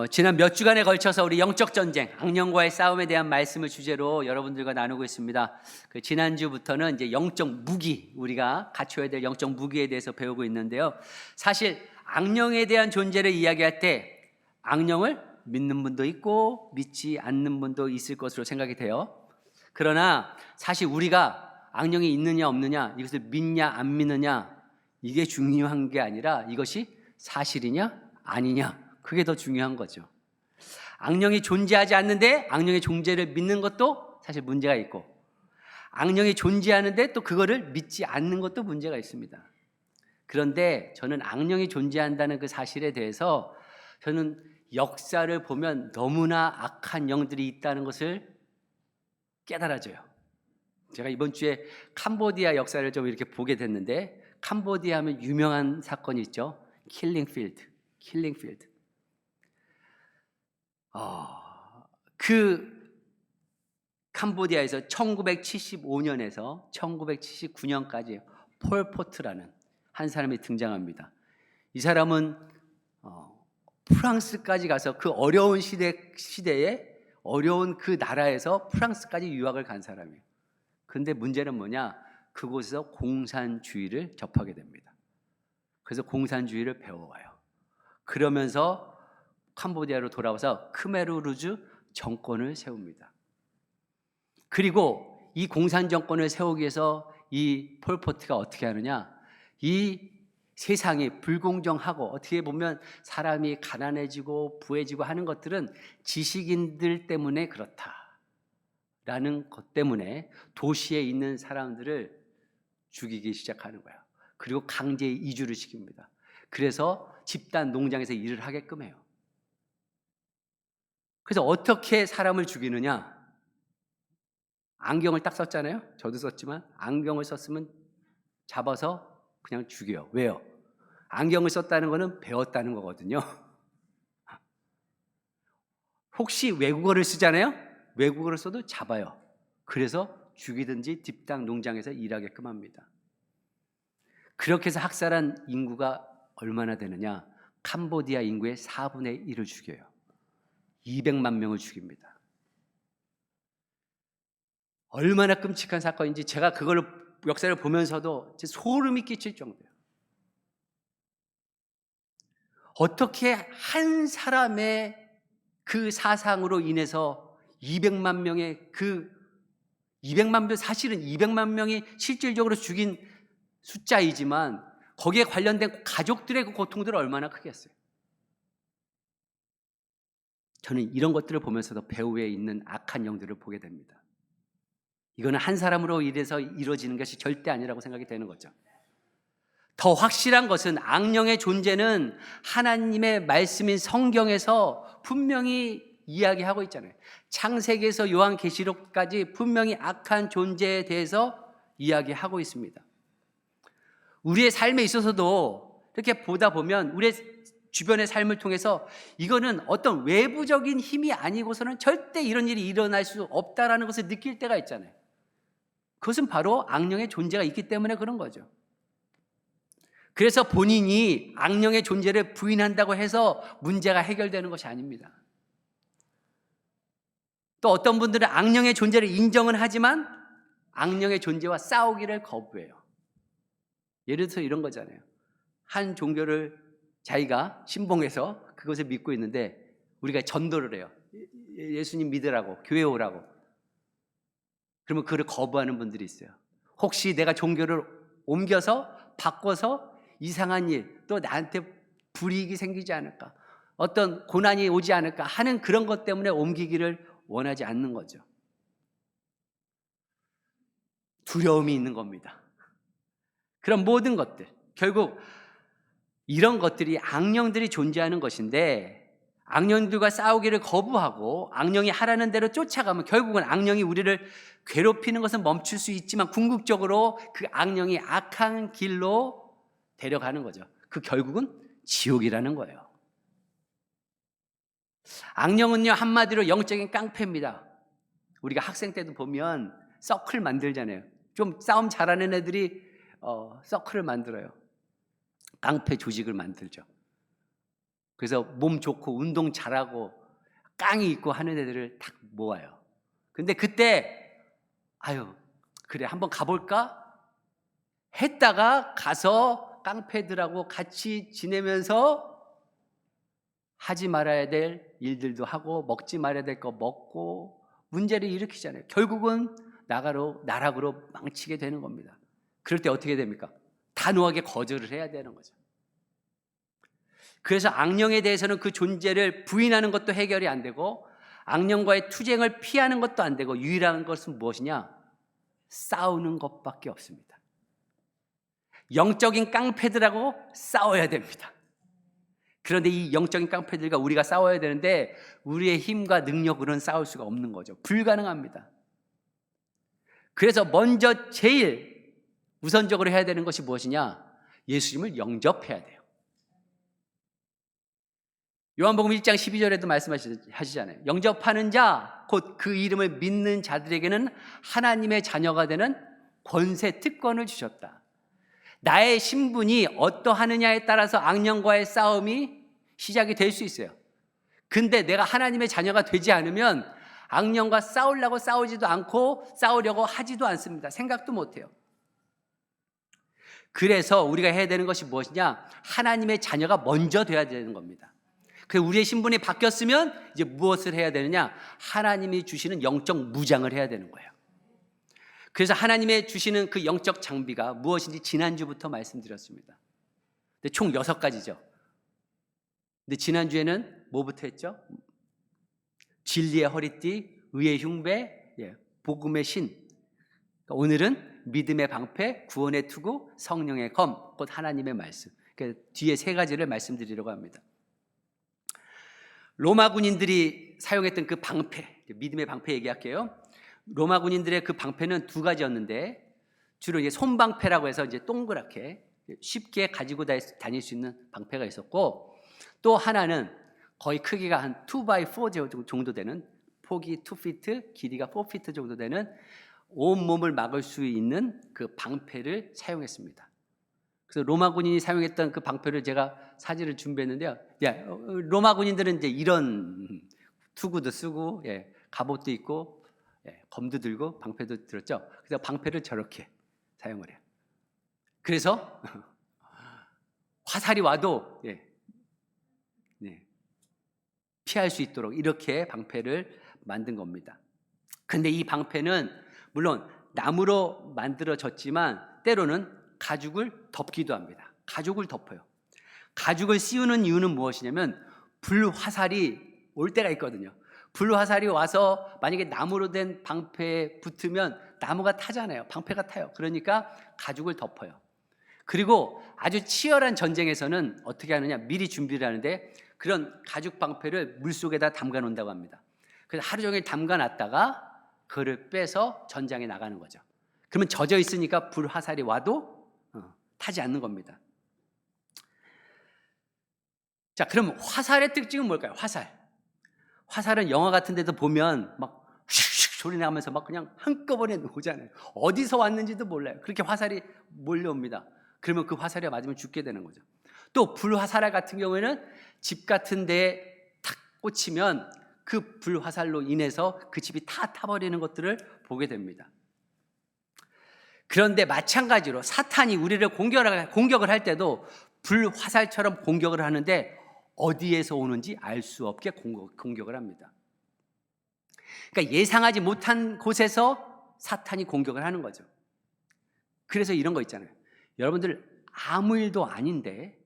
지난 몇 주간에 걸쳐서 우리 영적 전쟁, 악령과의 싸움에 대한 말씀을 주제로 여러분들과 나누고 있습니다. 지난주부터는 이제 영적 무기, 우리가 갖춰야 될 영적 무기에 대해서 배우고 있는데요. 사실 악령에 대한 존재를 이야기할 때 악령을 믿는 분도 있고 믿지 않는 분도 있을 것으로 생각이 돼요. 그러나 사실 우리가 악령이 있느냐 없느냐, 이것을 믿냐 안 믿느냐, 이게 중요한 게 아니라 이것이 사실이냐 아니냐, 그게 더 중요한 거죠. 악령이 존재하지 않는데 악령의 존재를 믿는 것도 사실 문제가 있고, 악령이 존재하는데 또 그거를 믿지 않는 것도 문제가 있습니다. 그런데 저는 악령이 존재한다는 그 사실에 대해서 저는 역사를 보면 너무나 악한 영들이 있다는 것을 깨달아져요. 제가 이번 주에 캄보디아 역사를 좀 이렇게 보게 됐는데, 캄보디아 하면 유명한 사건이 있죠. 킬링필드. 그 캄보디아에서 1975년에서 1979년까지 폴포트라는 한 사람이 등장합니다. 이 사람은 프랑스까지 가서 그 어려운 시대에 어려운 그 나라에서 프랑스까지 유학을 간 사람이에요. 그런데 문제는 뭐냐? 그곳에서 공산주의를 접하게 됩니다. 그래서 공산주의를 배워와요. 그러면서 캄보디아로 돌아와서 크메르루즈 정권을 세웁니다. 그리고 이 공산 정권을 세우기 위해서 이 폴포트가 어떻게 하느냐? 이 세상이 불공정하고 어떻게 보면 사람이 가난해지고 부해지고 하는 것들은 지식인들 때문에 그렇다라는 것 때문에 도시에 있는 사람들을 죽이기 시작하는 거예요. 그리고 강제 이주를 시킵니다. 그래서 집단 농장에서 일을 하게끔 해요. 그래서 어떻게 사람을 죽이느냐? 안경을 딱 썼잖아요. 저도 썼지만 안경을 썼으면 잡아서 그냥 죽여요. 왜요? 안경을 썼다는 거는 배웠다는 거거든요. 혹시 외국어를 쓰잖아요. 외국어를 써도 잡아요. 그래서 죽이든지 집단 농장에서 일하게끔 합니다. 그렇게 해서 학살한 인구가 얼마나 되느냐? 캄보디아 인구의 4분의 1을 죽여요. 200만 명을 죽입니다. 얼마나 끔찍한 사건인지 제가 그걸 역사를 보면서도 소름이 끼칠 정도예요. 어떻게 한 사람의 그 사상으로 인해서 200만 명의 그 200만 명, 사실은 200만 명이 실질적으로 죽인 숫자이지만 거기에 관련된 가족들의 그 고통들은 얼마나 크겠어요. 저는 이런 것들을 보면서도 배후에 있는 악한 영들을 보게 됩니다. 이거는 한 사람으로 인해서 이루어지는 것이 절대 아니라고 생각이 되는 거죠. 더 확실한 것은 악령의 존재는 하나님의 말씀인 성경에서 분명히 이야기하고 있잖아요. 창세기에서 요한계시록까지 분명히 악한 존재에 대해서 이야기하고 있습니다. 우리의 삶에 있어서도 이렇게 보다 보면 우리의 주변의 삶을 통해서 이거는 어떤 외부적인 힘이 아니고서는 절대 이런 일이 일어날 수 없다라는 것을 느낄 때가 있잖아요. 그것은 바로 악령의 존재가 있기 때문에 그런 거죠. 그래서 본인이 악령의 존재를 부인한다고 해서 문제가 해결되는 것이 아닙니다. 또 어떤 분들은 악령의 존재를 인정은 하지만 악령의 존재와 싸우기를 거부해요. 예를 들어서 이런 거잖아요. 한 종교를 자기가 신봉해서 그것을 믿고 있는데 우리가 전도를 해요. 예수님 믿으라고, 교회 오라고. 그러면 그걸 거부하는 분들이 있어요. 혹시 내가 종교를 옮겨서 바꿔서 이상한 일, 또 나한테 불이익이 생기지 않을까, 어떤 고난이 오지 않을까 하는 그런 것 때문에 옮기기를 원하지 않는 거죠. 두려움이 있는 겁니다. 그런 모든 것들, 결국 이런 것들이 악령들이 존재하는 것인데, 악령들과 싸우기를 거부하고 악령이 하라는 대로 쫓아가면 결국은 악령이 우리를 괴롭히는 것은 멈출 수 있지만 궁극적으로 그 악령이 악한 길로 데려가는 거죠. 그 결국은 지옥이라는 거예요. 악령은요, 한마디로 영적인 깡패입니다. 우리가 학생 때도 보면 서클 만들잖아요. 좀 싸움 잘하는 애들이 서클을 만들어요. 깡패 조직을 만들죠. 그래서 몸 좋고 운동 잘하고 깡이 있고 하는 애들을 딱 모아요. 근데 그때 아유 그래 한번 가볼까? 했다가 가서 깡패들하고 같이 지내면서 하지 말아야 될 일들도 하고 먹지 말아야 될 거 먹고 문제를 일으키잖아요. 결국은 나락으로 망치게 되는 겁니다. 그럴 때 어떻게 됩니까? 단호하게 거절을 해야 되는 거죠. 그래서 악령에 대해서는 그 존재를 부인하는 것도 해결이 안 되고 악령과의 투쟁을 피하는 것도 안 되고 유일한 것은 무엇이냐? 싸우는 것밖에 없습니다. 영적인 깡패들하고 싸워야 됩니다. 그런데 이 영적인 깡패들과 우리가 싸워야 되는데 우리의 힘과 능력으로는 싸울 수가 없는 거죠. 불가능합니다. 그래서 먼저 제일 우선적으로 해야 되는 것이 무엇이냐? 예수님을 영접해야 돼요. 요한복음 1장 12절에도 말씀하시잖아요. 영접하는 자, 곧 그 이름을 믿는 자들에게는 하나님의 자녀가 되는 권세, 특권을 주셨다. 나의 신분이 어떠하느냐에 따라서 악령과의 싸움이 시작이 될 수 있어요. 근데 내가 하나님의 자녀가 되지 않으면 악령과 싸우려고 싸우지도 않고 싸우려고 하지도 않습니다. 생각도 못해요. 그래서 우리가 해야 되는 것이 무엇이냐? 하나님의 자녀가 먼저 돼야 되는 겁니다. 그래서 우리의 신분이 바뀌었으면 이제 무엇을 해야 되느냐? 하나님이 주시는 영적 무장을 해야 되는 거예요. 그래서 하나님의 주시는 그 영적 장비가 무엇인지 지난주부터 말씀드렸습니다. 근데 총 6가지죠. 근데 지난주에는 뭐부터 했죠? 진리의 허리띠, 의의 흉배, 복음의 신. 오늘은 믿음의 방패, 구원의 투구, 성령의 검, 곧 하나님의 말씀. 그러니까 뒤에 3가지를 말씀드리려고 합니다. 로마 군인들이 사용했던 그 방패, 믿음의 방패 얘기할게요. 로마 군인들의 그 방패는 2가지였는데 주로 이제 손방패라고 해서 이제 동그랗게 쉽게 가지고 다닐 수 있는 방패가 있었고, 또 하나는 거의 크기가 한 2x4 정도 되는, 폭이 2피트, 길이가 4피트 정도 되는 온몸을 막을 수 있는 그 방패를 사용했습니다. 그래서 로마 군인이 사용했던 그 방패를 제가 사진을 준비했는데요. 로마 군인들은 이제 이런 투구도 쓰고, 갑옷도 입고, 검도 들고, 방패도 들었죠. 그래서 방패를 저렇게 사용을 해요. 그래서 화살이 와도 피할 수 있도록 이렇게 방패를 만든 겁니다. 근데 이 방패는 물론 나무로 만들어졌지만 때로는 가죽을 덮기도 합니다. 가죽을 덮어요. 가죽을 씌우는 이유는 무엇이냐면 불화살이 올 때가 있거든요. 불화살이 와서 만약에 나무로 된 방패에 붙으면 나무가 타잖아요. 방패가 타요. 그러니까 가죽을 덮어요. 그리고 아주 치열한 전쟁에서는 어떻게 하느냐? 미리 준비를 하는데 그런 가죽 방패를 물속에다 담가 놓는다고 합니다. 그래서 하루 종일 담가 놨다가 그를 빼서 전장에 나가는 거죠. 그러면 젖어 있으니까 불화살이 와도 타지 않는 겁니다. 자, 그럼 화살의 특징은 뭘까요? 화살은 영화 같은 데도 보면 막 슉슉 소리 나면서 막 그냥 한꺼번에 오잖아요. 어디서 왔는지도 몰라요. 그렇게 화살이 몰려옵니다. 그러면 그 화살에 맞으면 죽게 되는 거죠. 또 불화살 같은 경우에는 집 같은 데에 탁 꽂히면 그 불화살로 인해서 그 집이 다 타버리는 것들을 보게 됩니다. 그런데 마찬가지로 사탄이 우리를 공격을 할 때도 불화살처럼 공격을 하는데 어디에서 오는지 알 수 없게 공격을 합니다. 그러니까 예상하지 못한 곳에서 사탄이 공격을 하는 거죠. 그래서 이런 거 있잖아요. 여러분들 아무 일도 아닌데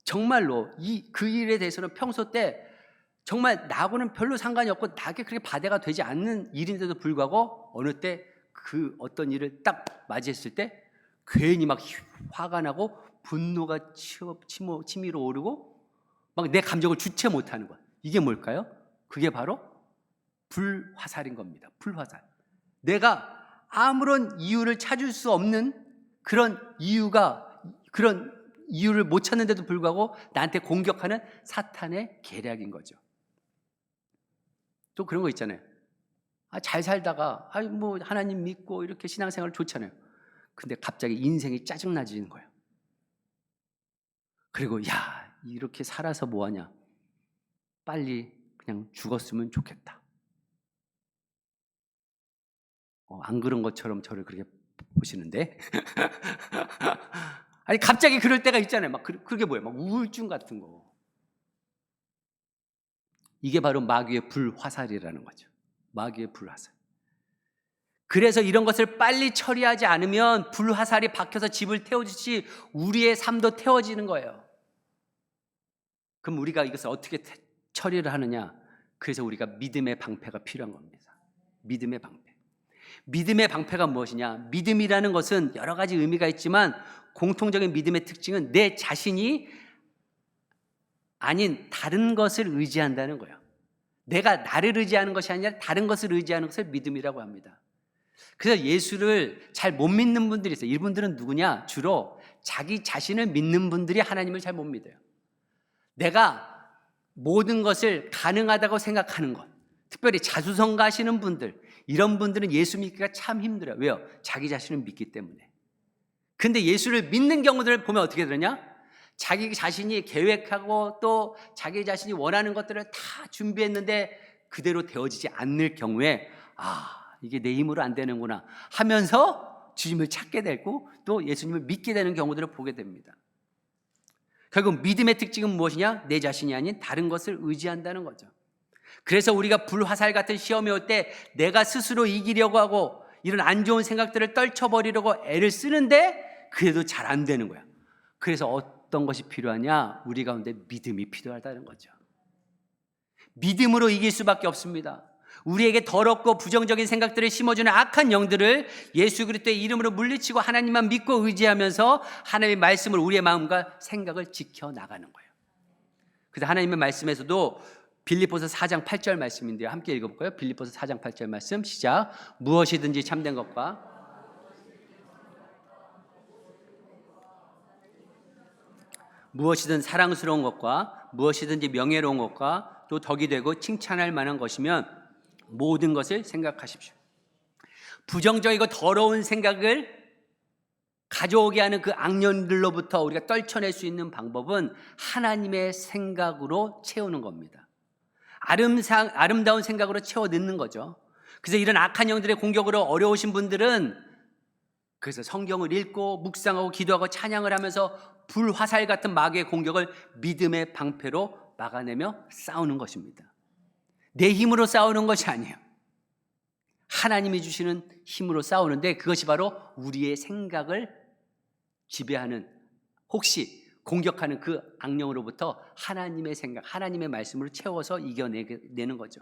정말로 그 일에 대해서는 평소 때 정말 나하고는 별로 상관이 없고 나에게 그렇게 바대가 되지 않는 일인데도 불구하고 어느 때 그 어떤 일을 딱 맞이했을 때 괜히 막 화가 나고 분노가 치밀어 오르고 막 내 감정을 주체 못하는 거야. 이게 뭘까요? 그게 바로 불화살인 겁니다. 불화살. 내가 아무런 이유를 찾을 수 없는 그런 이유를 못 찾는데도 불구하고 나한테 공격하는 사탄의 계략인 거죠. 또 그런 거 있잖아요. 잘 살다가 뭐 하나님 믿고 이렇게 신앙생활 좋잖아요. 근데 갑자기 인생이 짜증나지는 거예요. 그리고 이렇게 살아서 뭐하냐? 빨리 그냥 죽었으면 좋겠다. 안 그런 것처럼 저를 그렇게 보시는데 아니 갑자기 그럴 때가 있잖아요. 막 그게 뭐예요? 막 우울증 같은 거. 이게 바로 마귀의 불화살이라는 거죠. 마귀의 불화살. 그래서 이런 것을 빨리 처리하지 않으면 불화살이 박혀서 집을 태워주듯이 우리의 삶도 태워지는 거예요. 그럼 우리가 이것을 어떻게 처리를 하느냐? 그래서 우리가 믿음의 방패가 필요한 겁니다. 믿음의 방패. 믿음의 방패가 무엇이냐? 믿음이라는 것은 여러 가지 의미가 있지만 공통적인 믿음의 특징은 내 자신이 아닌 다른 것을 의지한다는 거예요. 내가 나를 의지하는 것이 아니라 다른 것을 의지하는 것을 믿음이라고 합니다. 그래서 예수를 잘 못 믿는 분들이 있어요. 이분들은 누구냐? 주로 자기 자신을 믿는 분들이 하나님을 잘 못 믿어요. 내가 모든 것을 가능하다고 생각하는 것, 특별히 자수성가하시는 분들, 이런 분들은 예수 믿기가 참 힘들어요. 왜요? 자기 자신을 믿기 때문에. 근데 예수를 믿는 경우들을 보면 어떻게 되느냐? 자기 자신이 계획하고 또 자기 자신이 원하는 것들을 다 준비했는데 그대로 되어지지 않을 경우에 이게 내 힘으로 안 되는구나 하면서 주님을 찾게 되고 또 예수님을 믿게 되는 경우들을 보게 됩니다. 결국 믿음의 특징은 무엇이냐? 내 자신이 아닌 다른 것을 의지한다는 거죠. 그래서 우리가 불화살 같은 시험이 올 때 내가 스스로 이기려고 하고 이런 안 좋은 생각들을 떨쳐버리려고 애를 쓰는데 그래도 잘 안 되는 거야. 그래서 어떤 것이 필요하냐? 우리 가운데 믿음이 필요하다는 거죠. 믿음으로 이길 수밖에 없습니다. 우리에게 더럽고 부정적인 생각들을 심어주는 악한 영들을 예수 그리스도의 이름으로 물리치고 하나님만 믿고 의지하면서 하나님의 말씀을 우리의 마음과 생각을 지켜나가는 거예요. 그래서 하나님의 말씀에서도 빌립보서 4장 8절 말씀인데요. 함께 읽어볼까요? 빌립보서 4장 8절 말씀 시작. 무엇이든지 참된 것과 무엇이든 사랑스러운 것과 무엇이든지 명예로운 것과 또 덕이 되고 칭찬할 만한 것이면 모든 것을 생각하십시오. 부정적이고 더러운 생각을 가져오게 하는 그 악령들로부터 우리가 떨쳐낼 수 있는 방법은 하나님의 생각으로 채우는 겁니다. 아름다운 생각으로 채워 넣는 거죠. 그래서 이런 악한 영들의 공격으로 어려우신 분들은 그래서 성경을 읽고 묵상하고 기도하고 찬양을 하면서 불화살 같은 마귀의 공격을 믿음의 방패로 막아내며 싸우는 것입니다. 내 힘으로 싸우는 것이 아니에요. 하나님이 주시는 힘으로 싸우는데 그것이 바로 우리의 생각을 지배하는 혹시 공격하는 그 악령으로부터 하나님의 생각, 하나님의 말씀으로 채워서 이겨내는 거죠.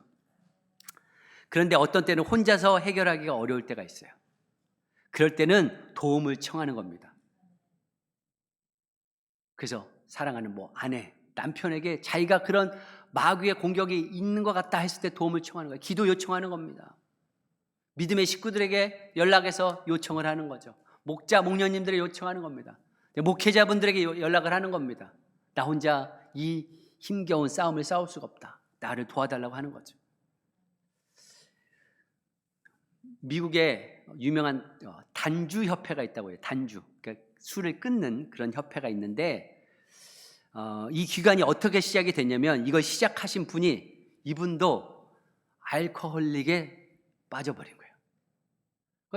그런데 어떤 때는 혼자서 해결하기가 어려울 때가 있어요. 그럴 때는 도움을 청하는 겁니다. 그래서 사랑하는 아내, 남편에게 자기가 그런 마귀의 공격이 있는 것 같다 했을 때 도움을 청하는 거예요. 기도 요청하는 겁니다. 믿음의 식구들에게 연락해서 요청을 하는 거죠. 목자, 목녀님들에게 요청하는 겁니다. 목회자분들에게 연락을 하는 겁니다. 나 혼자 이 힘겨운 싸움을 싸울 수가 없다. 나를 도와달라고 하는 거죠. 미국에 유명한 단주협회가 있다고 해요. 단주, 그러니까 술을 끊는 그런 협회가 있는데 이 기관이 어떻게 시작이 됐냐면 이걸 시작하신 분이 이분도 알코올릭에 빠져버린 거예요.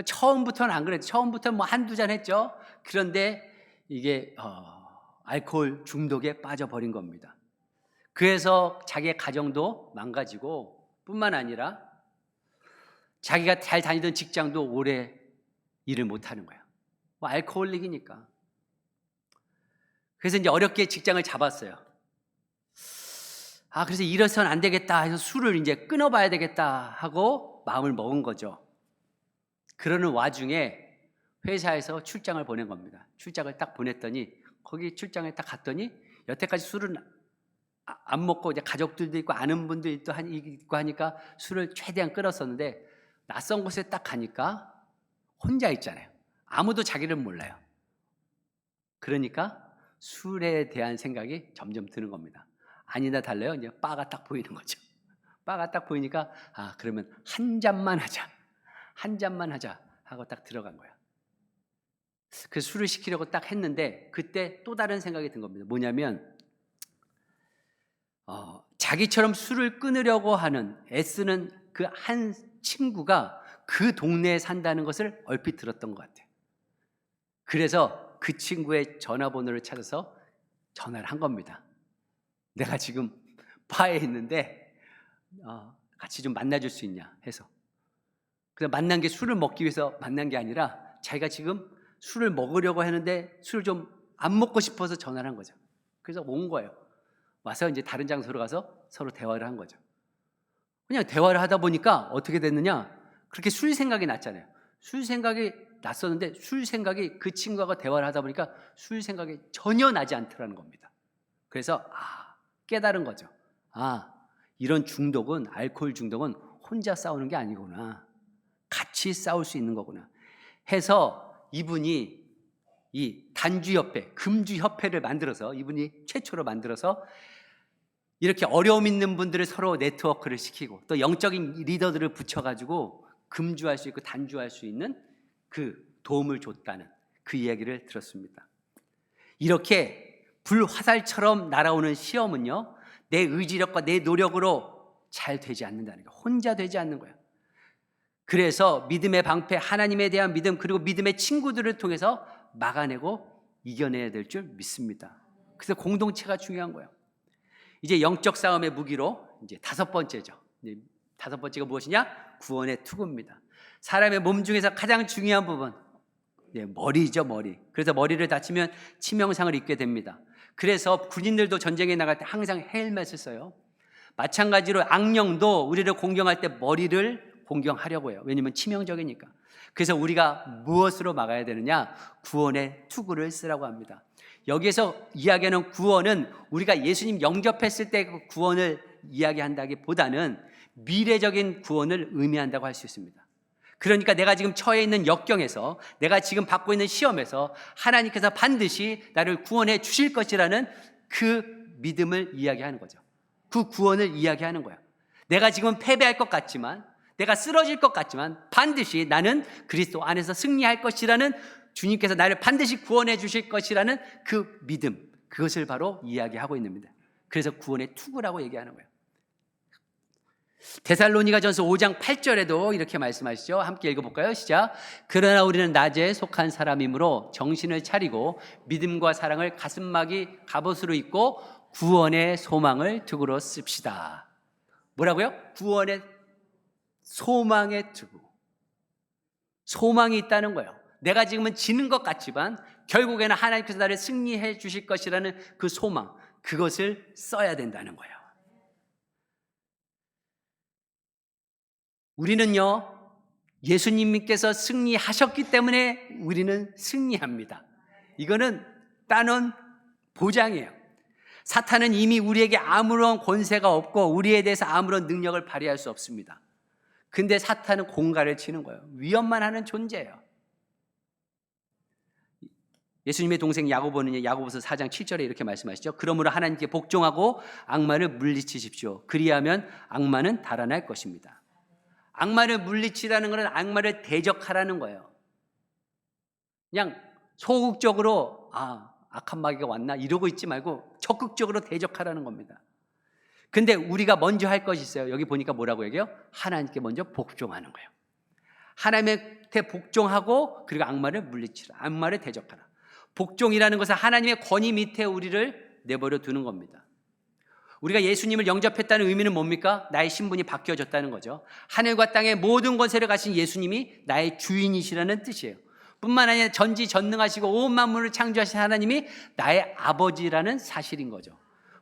처음부터는 안 그랬죠. 처음부터는 한두 잔 했죠. 그런데 이게 알코올 중독에 빠져버린 겁니다. 그래서 자기의 가정도 망가지고 뿐만 아니라 자기가 잘 다니던 직장도 오래 일을 못하는 거야. 알코올릭이니까. 그래서 이제 어렵게 직장을 잡았어요. 그래서 이래서는 안 되겠다 해서 술을 이제 끊어봐야 되겠다 하고 마음을 먹은 거죠. 그러는 와중에 회사에서 출장을 보낸 겁니다. 출장을 딱 보냈더니 거기 출장에 딱 갔더니 여태까지 술은 안 먹고 이제 가족들도 있고 아는 분들도 있고 하니까 술을 최대한 끊었었는데 낯선 곳에 딱 가니까 혼자 있잖아요. 아무도 자기를 몰라요. 그러니까 술에 대한 생각이 점점 드는 겁니다. 아니다 달라요. 이제 바가 딱 보이는 거죠. 바가 딱 보이니까 그러면 한 잔만 하자 하고 딱 들어간 거야. 그 술을 시키려고 딱 했는데 그때 또 다른 생각이 든 겁니다. 뭐냐면 자기처럼 술을 끊으려고 하는 애쓰는 그 한 친구가 그 동네에 산다는 것을 얼핏 들었던 것 같아요. 그래서 그 친구의 전화번호를 찾아서 전화를 한 겁니다. 내가 지금 바에 있는데 같이 좀 만나줄 수 있냐 해서. 그래서 만난 게 술을 먹기 위해서 만난 게 아니라 자기가 지금 술을 먹으려고 하는데 술을 좀 안 먹고 싶어서 전화를 한 거죠. 그래서 온 거예요. 와서 이제 다른 장소로 가서 서로 대화를 한 거죠. 그냥 대화를 하다 보니까 어떻게 됐느냐? 그렇게 술 생각이 났잖아요. 술 생각이 났었는데 술 생각이 그 친구가 대화를 하다 보니까 술 생각이 전혀 나지 않더라는 겁니다. 그래서 깨달은 거죠. 이런 중독은, 알코올 중독은 혼자 싸우는 게 아니구나. 같이 싸울 수 있는 거구나 해서 이분이 이 단주협회, 금주협회를 만들어서, 이분이 최초로 만들어서 이렇게 어려움 있는 분들을 서로 네트워크를 시키고 또 영적인 리더들을 붙여가지고 금주할 수 있고 단주할 수 있는 그 도움을 줬다는 그 이야기를 들었습니다. 이렇게 불화살처럼 날아오는 시험은요, 내 의지력과 내 노력으로 잘 되지 않는다는 거예요. 혼자 되지 않는 거예요. 그래서 믿음의 방패, 하나님에 대한 믿음, 그리고 믿음의 친구들을 통해서 막아내고 이겨내야 될 줄 믿습니다. 그래서 공동체가 중요한 거예요. 이제 영적 싸움의 무기로 이제 다섯 번째죠. 다섯 번째가 무엇이냐? 구원의 투구입니다. 사람의 몸 중에서 가장 중요한 부분, 머리죠, 머리. 그래서 머리를 다치면 치명상을 입게 됩니다. 그래서 군인들도 전쟁에 나갈 때 항상 헬멧을 써요. 마찬가지로 악령도 우리를 공경할 때 머리를 공경하려고 해요. 왜냐하면 치명적이니까. 그래서 우리가 무엇으로 막아야 되느냐? 구원의 투구를 쓰라고 합니다. 여기에서 이야기하는 구원은 우리가 예수님 영접했을 때 그 구원을 이야기한다기보다는 미래적인 구원을 의미한다고 할 수 있습니다. 그러니까 내가 지금 처해 있는 역경에서, 내가 지금 받고 있는 시험에서 하나님께서 반드시 나를 구원해 주실 것이라는 그 믿음을 이야기하는 거죠. 그 구원을 이야기하는 거야. 내가 지금 패배할 것 같지만, 내가 쓰러질 것 같지만 반드시 나는 그리스도 안에서 승리할 것이라는, 주님께서 나를 반드시 구원해 주실 것이라는 그 믿음, 그것을 바로 이야기하고 있는 겁니다. 그래서 구원의 투구라고 얘기하는 거예요. 데살로니가전서 5장 8절에도 이렇게 말씀하시죠. 함께 읽어볼까요? 시작. 그러나 우리는 낮에 속한 사람이므로 정신을 차리고 믿음과 사랑을 가슴막이 갑옷으로 입고 구원의 소망을 투구로 씁시다. 뭐라고요? 구원의 소망의 투구. 소망이 있다는 거예요. 내가 지금은 지는 것 같지만 결국에는 하나님께서 나를 승리해 주실 것이라는 그 소망, 그것을 써야 된다는 거예요. 우리는요, 예수님께서 승리하셨기 때문에 우리는 승리합니다. 이거는 따놓은 보장이에요. 사탄은 이미 우리에게 아무런 권세가 없고 우리에 대해서 아무런 능력을 발휘할 수 없습니다. 근데 사탄은 공갈을 치는 거예요. 위협만 하는 존재예요. 예수님의 동생 야고보는 야고보서 4장 7절에 이렇게 말씀하시죠. 그러므로 하나님께 복종하고 악마를 물리치십시오. 그리하면 악마는 달아날 것입니다. 악마를 물리치라는 것은 악마를 대적하라는 거예요. 그냥 소극적으로 악한 마귀가 왔나 이러고 있지 말고 적극적으로 대적하라는 겁니다. 근데 우리가 먼저 할 것이 있어요. 여기 보니까 뭐라고 얘기해요? 하나님께 먼저 복종하는 거예요. 하나님한테 복종하고 그리고 악마를 물리치라. 악마를 대적하라. 복종이라는 것은 하나님의 권위 밑에 우리를 내버려 두는 겁니다. 우리가 예수님을 영접했다는 의미는 뭡니까? 나의 신분이 바뀌어졌다는 거죠. 하늘과 땅의 모든 권세를 가진 예수님이 나의 주인이시라는 뜻이에요. 뿐만 아니라 전지전능하시고 온 만물을 창조하신 하나님이 나의 아버지라는 사실인 거죠.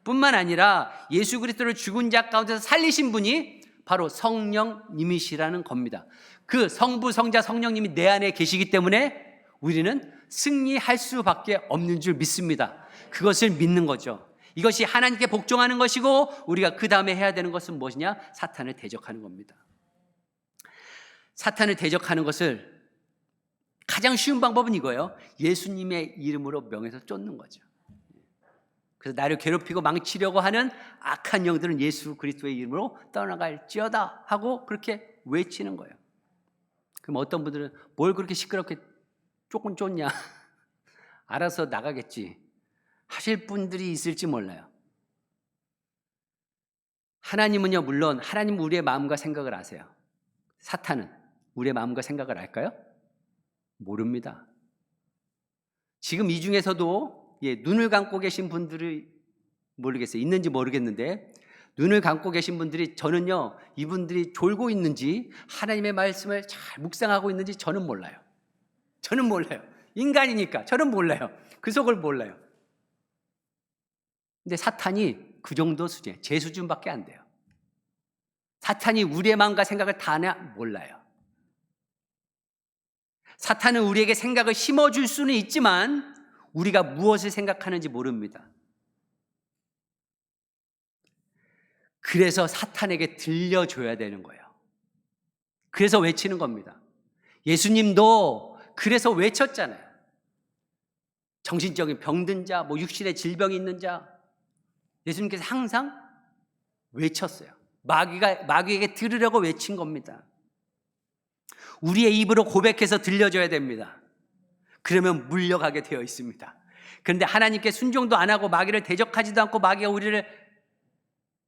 뿐만 아니라 예수 그리스도를 죽은 자 가운데서 살리신 분이 바로 성령님이시라는 겁니다. 그 성부, 성자, 성령님이 내 안에 계시기 때문에 우리는 승리할 수밖에 없는 줄 믿습니다. 그것을 믿는 거죠. 이것이 하나님께 복종하는 것이고 우리가 그 다음에 해야 되는 것은 무엇이냐? 사탄을 대적하는 겁니다. 사탄을 대적하는 것을 가장 쉬운 방법은 이거예요. 예수님의 이름으로 명해서 쫓는 거죠. 그래서 나를 괴롭히고 망치려고 하는 악한 영들은 예수 그리스도의 이름으로 떠나갈지어다 하고 그렇게 외치는 거예요. 그럼 어떤 분들은 뭘 그렇게 시끄럽게 조금 쫓냐? 알아서 나가겠지 하실 분들이 있을지 몰라요. 하나님은요, 물론 하나님은 우리의 마음과 생각을 아세요. 사탄은 우리의 마음과 생각을 알까요? 모릅니다. 지금 이 중에서도 눈을 감고 계신 분들이 모르겠어요. 있는지 모르겠는데 눈을 감고 계신 분들이, 저는요, 이분들이 졸고 있는지 하나님의 말씀을 잘 묵상하고 있는지 저는 몰라요. 저는 몰라요. 인간이니까 저는 몰라요. 그 속을 몰라요. 근데 사탄이 그 정도 수준, 제 수준밖에 안 돼요. 사탄이 우리의 마음과 생각을 다 아냐? 몰라요. 사탄은 우리에게 생각을 심어줄 수는 있지만 우리가 무엇을 생각하는지 모릅니다. 그래서 사탄에게 들려줘야 되는 거예요. 그래서 외치는 겁니다. 예수님도 그래서 외쳤잖아요. 정신적인 병든 자, 육신의 질병이 있는 자, 예수님께서 항상 외쳤어요. 마귀에게 들으려고 외친 겁니다. 우리의 입으로 고백해서 들려줘야 됩니다. 그러면 물려가게 되어 있습니다. 그런데 하나님께 순종도 안 하고 마귀를 대적하지도 않고 마귀가 우리를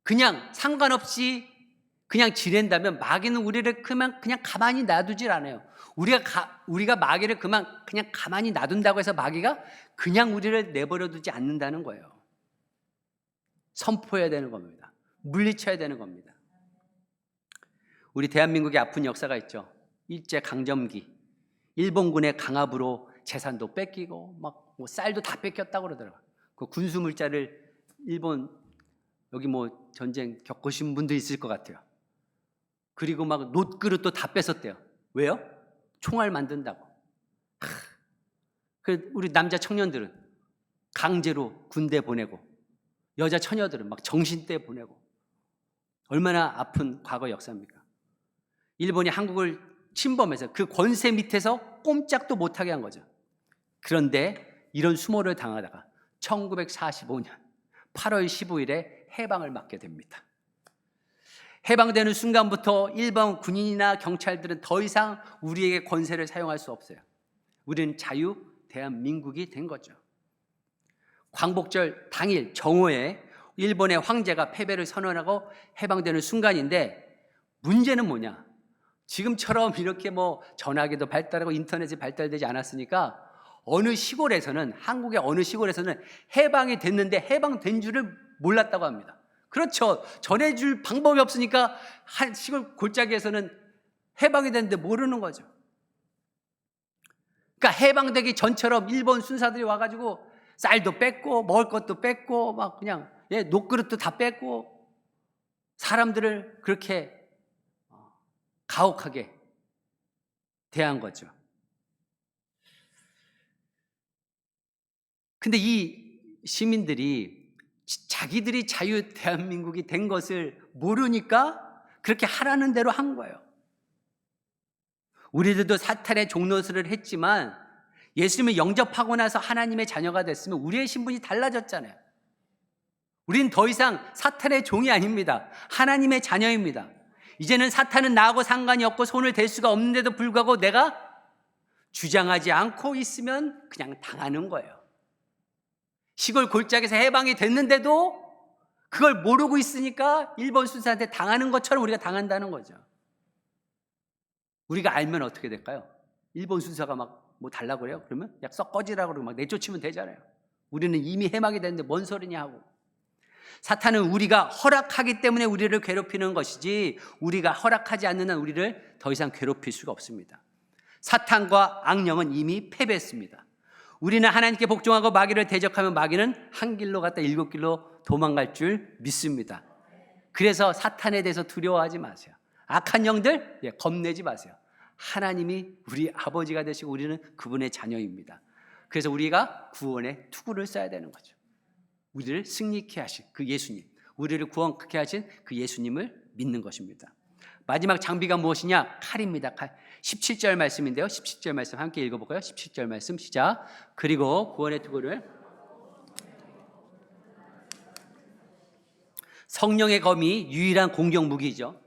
그냥 상관없이 그냥 지낸다면 마귀는 우리를 그냥 가만히 놔두질 않아요. 우리가 마귀를 그냥 가만히 놔둔다고 해서 마귀가 그냥 우리를 내버려 두지 않는다는 거예요. 선포해야 되는 겁니다. 물리쳐야 되는 겁니다. 우리 대한민국의 아픈 역사가 있죠. 일제 강점기, 일본군의 강압으로 재산도 뺏기고 쌀도 다 뺏겼다고 그러더라고요. 그 군수 물자를 일본 여기 전쟁 겪으신 분도 있을 것 같아요. 그리고 놋그릇도 다 뺏었대요. 왜요? 총알 만든다고. 우리 남자 청년들은 강제로 군대 보내고 여자 처녀들은 정신대 보내고 얼마나 아픈 과거 역사입니까? 일본이 한국을 침범해서 그 권세 밑에서 꼼짝도 못하게 한 거죠. 그런데 이런 수모를 당하다가 1945년 8월 15일에 해방을 맞게 됩니다. 해방되는 순간부터 일본 군인이나 경찰들은 더 이상 우리에게 권세를 사용할 수 없어요. 우리는 자유 대한민국이 된 거죠. 광복절 당일 정오에 일본의 황제가 패배를 선언하고 해방되는 순간인데, 문제는 뭐냐? 지금처럼 이렇게 전화기도 발달하고 인터넷이 발달되지 않았으니까 어느 시골에서는, 한국의 어느 시골에서는 해방이 됐는데 해방된 줄을 몰랐다고 합니다. 그렇죠. 전해줄 방법이 없으니까 한 시골 골짜기에서는 해방이 됐는데 모르는 거죠. 그러니까 해방되기 전처럼 일본 순사들이 와가지고 쌀도 뺏고 먹을 것도 뺏고 그냥 녹그릇도 다 뺏고 사람들을 그렇게 가혹하게 대한 거죠. 근데 이 시민들이 자기들이 자유 대한민국이 된 것을 모르니까 그렇게 하라는 대로 한 거예요. 우리들도 사탄의 종노릇을 했지만 예수님을 영접하고 나서 하나님의 자녀가 됐으면 우리의 신분이 달라졌잖아요. 우리는 더 이상 사탄의 종이 아닙니다. 하나님의 자녀입니다. 이제는 사탄은 나하고 상관이 없고 손을 댈 수가 없는데도 불구하고 내가 주장하지 않고 있으면 그냥 당하는 거예요. 시골 골짜기에서 해방이 됐는데도 그걸 모르고 있으니까 일본 순사한테 당하는 것처럼 우리가 당한다는 거죠. 우리가 알면 어떻게 될까요? 일본 순사가 달라고 그래요? 그러면 썩 꺼지라고 그러고 내쫓으면 되잖아요. 우리는 이미 해방이 됐는데 뭔 소리냐 하고. 사탄은 우리가 허락하기 때문에 우리를 괴롭히는 것이지 우리가 허락하지 않는 한 우리를 더 이상 괴롭힐 수가 없습니다. 사탄과 악령은 이미 패배했습니다. 우리는 하나님께 복종하고 마귀를 대적하면 마귀는 한 길로 갔다 7길로 도망갈 줄 믿습니다. 그래서 사탄에 대해서 두려워하지 마세요. 악한 영들 겁내지 마세요. 하나님이 우리 아버지가 되시고 우리는 그분의 자녀입니다. 그래서 우리가 구원의 투구를 써야 되는 거죠. 우리를 승리케 하신 그 예수님, 우리를 구원케 하신 그 예수님을 믿는 것입니다. 마지막 장비가 무엇이냐? 칼입니다. 칼. 17절 말씀인데요. 17절 말씀 함께 읽어볼까요? 17절 말씀 시작. 그리고 구원의 투구를 성령의 검이 유일한 공격 무기죠.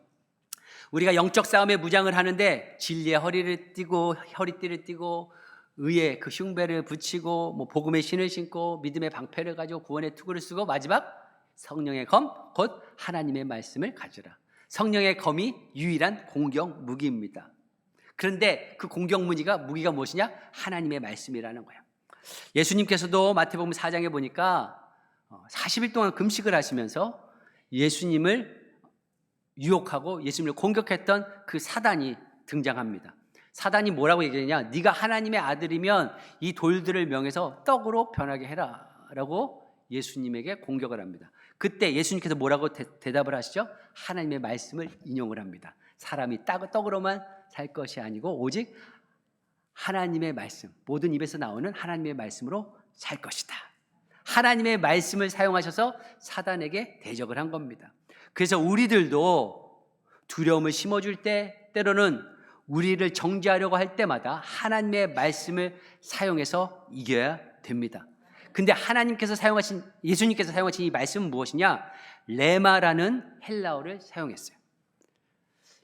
우리가 영적 싸움에 무장을 하는데 진리의 허리띠를 띠고 의의 그 흉배를 붙이고 복음의 신을 신고 믿음의 방패를 가지고 구원의 투구를 쓰고 마지막 성령의 검, 곧 하나님의 말씀을 가지라. 성령의 검이 유일한 공격 무기입니다. 그런데 그 공격 무기가 무엇이냐? 하나님의 말씀이라는 거예요. 예수님께서도 마태복음 4장에 보니까 40일 동안 금식을 하시면서 예수님을 유혹하고 예수님을 공격했던 그 사단이 등장합니다. 사단이 뭐라고 얘기하냐? 네가 하나님의 아들이면 이 돌들을 명해서 떡으로 변하게 해라 라고 예수님에게 공격을 합니다. 그때 예수님께서 뭐라고 대답을 하시죠? 하나님의 말씀을 인용을 합니다. 사람이 떡으로만 살 것이 아니고 오직 하나님의 말씀, 모든 입에서 나오는 하나님의 말씀으로 살 것이다. 하나님의 말씀을 사용하셔서 사단에게 대적을 한 겁니다. 그래서 우리들도 두려움을 심어줄 때, 때로는 우리를 정죄하려고 할 때마다 하나님의 말씀을 사용해서 이겨야 됩니다. 근데 예수님께서 사용하신 이 말씀은 무엇이냐? 레마라는 헬라어를 사용했어요.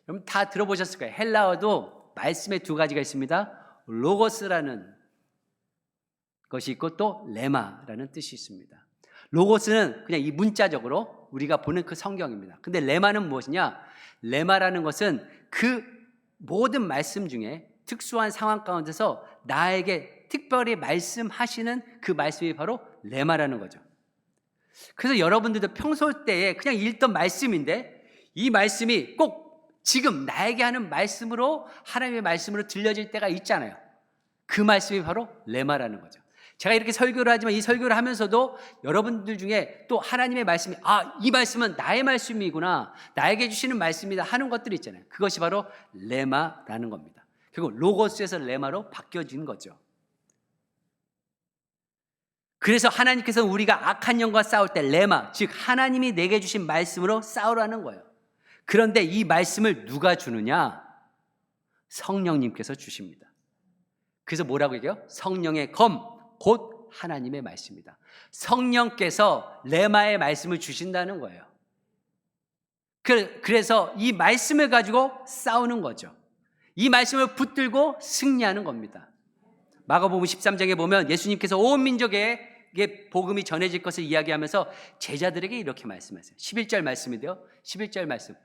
여러분 다 들어보셨을 거예요. 헬라어도 말씀에 두 가지가 있습니다. 로고스라는 것이 있고 또 레마라는 뜻이 있습니다. 로고스는 그냥 이 문자적으로 우리가 보는 그 성경입니다. 근데 레마는 무엇이냐? 레마라는 것은 그 모든 말씀 중에 특수한 상황 가운데서 나에게 특별히 말씀하시는 그 말씀이 바로 레마라는 거죠. 그래서 여러분들도 평소 때에 그냥 읽던 말씀인데 이 말씀이 꼭 지금 나에게 하는 말씀으로 하나님의 말씀으로 들려질 때가 있잖아요. 그 말씀이 바로 레마라는 거죠. 제가 이렇게 설교를 하지만 이 설교를 하면서도 여러분들 중에 또 하나님의 말씀이 이 말씀은 나의 말씀이구나, 나에게 주시는 말씀이다 하는 것들이 있잖아요. 그것이 바로 레마라는 겁니다. 결국 로고스에서 레마로 바뀌어진 거죠. 그래서 하나님께서 우리가 악한 영과 싸울 때 레마, 즉 하나님이 내게 주신 말씀으로 싸우라는 거예요. 그런데 이 말씀을 누가 주느냐? 성령님께서 주십니다. 그래서 뭐라고 얘기해요? 성령의 검, 곧 하나님의 말씀이다. 성령께서 레마의 말씀을 주신다는 거예요. 그래서 이 말씀을 가지고 싸우는 거죠. 이 말씀을 붙들고 승리하는 겁니다. 마가복음 13장에 보면 예수님께서 온 민족에게 복음이 전해질 것을 이야기하면서 제자들에게 이렇게 말씀하세요. 11절 말씀인데요. 11절 말씀.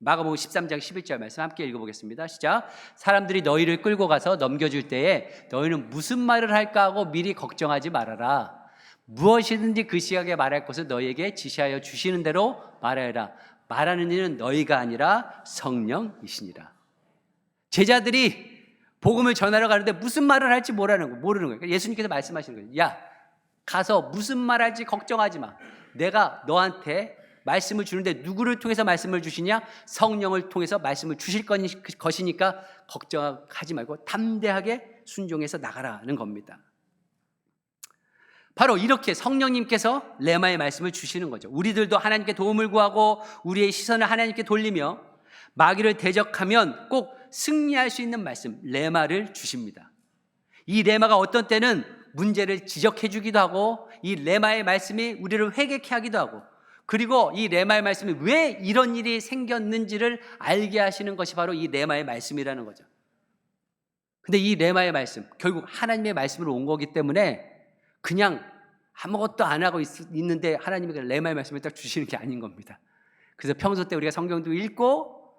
마가복음 13장 11절 말씀 함께 읽어보겠습니다. 시작. 사람들이 너희를 끌고 가서 넘겨줄 때에 너희는 무슨 말을 할까 하고 미리 걱정하지 말아라. 무엇이든지 그 시각에 말할 것을 너희에게 지시하여 주시는 대로 말하여라. 말하는 이는 너희가 아니라 성령이시니라. 제자들이 복음을 전하러 가는데 무슨 말을 할지 모르는 거예요. 예수님께서 말씀하시는 거예요. 야, 가서 무슨 말 할지 걱정하지 마. 내가 너한테 말씀을 주는데 누구를 통해서 말씀을 주시냐? 성령을 통해서 말씀을 주실 것이니까 걱정하지 말고 담대하게 순종해서 나가라는 겁니다. 바로 이렇게 성령님께서 레마의 말씀을 주시는 거죠. 우리들도 하나님께 도움을 구하고 우리의 시선을 하나님께 돌리며 마귀를 대적하면 꼭 승리할 수 있는 말씀, 레마를 주십니다. 이 레마가 어떤 때는 문제를 지적해 주기도 하고 이 레마의 말씀이 우리를 회개케 하기도 하고 그리고 이 레마의 말씀이 왜 이런 일이 생겼는지를 알게 하시는 것이 바로 이 레마의 말씀이라는 거죠. 근데 이 레마의 말씀, 결국 하나님의 말씀으로 온 거기 때문에 그냥 아무것도 안 하고 있는데 하나님이 레마의 말씀을 딱 주시는 게 아닌 겁니다. 그래서 평소 때 우리가 성경도 읽고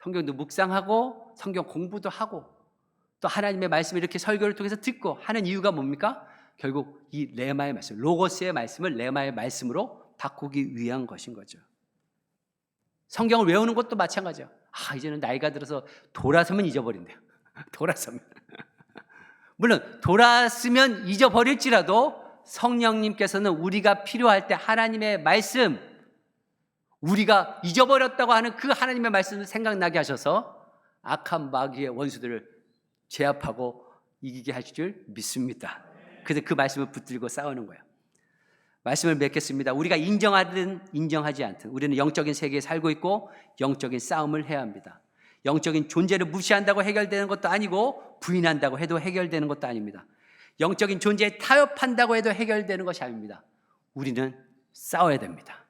성경도 묵상하고 성경 공부도 하고 또 하나님의 말씀을 이렇게 설교를 통해서 듣고 하는 이유가 뭡니까? 결국 이 레마의 말씀, 로고스의 말씀을 레마의 말씀으로 바꾸기 위한 것인 거죠. 성경을 외우는 것도 마찬가지죠. 이제는 나이가 들어서 돌아서면 잊어버린대요. 돌아서면. 물론 돌아서면 잊어버릴지라도 성령님께서는 우리가 필요할 때 하나님의 말씀, 우리가 잊어버렸다고 하는 그 하나님의 말씀을 생각나게 하셔서 악한 마귀의 원수들을 제압하고 이기게 하실 줄 믿습니다. 그래서 그 말씀을 붙들고 싸우는 거예요. 말씀을 맺겠습니다. 우리가 인정하든 인정하지 않든 우리는 영적인 세계에 살고 있고 영적인 싸움을 해야 합니다. 영적인 존재를 무시한다고 해결되는 것도 아니고 부인한다고 해도 해결되는 것도 아닙니다. 영적인 존재에 타협한다고 해도 해결되는 것이 아닙니다. 우리는 싸워야 됩니다.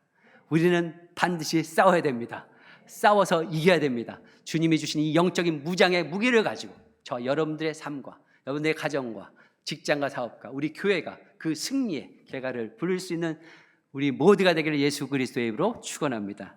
우리는 반드시 싸워야 됩니다. 싸워서 이겨야 됩니다. 주님이 주신 이 영적인 무장의 무기를 가지고 저 여러분들의 삶과 여러분들의 가정과 직장과 사업과 우리 교회가 그 승리의 개가를 부를 수 있는 우리 모두가 되기를 예수 그리스도의 이름으로 축원합니다.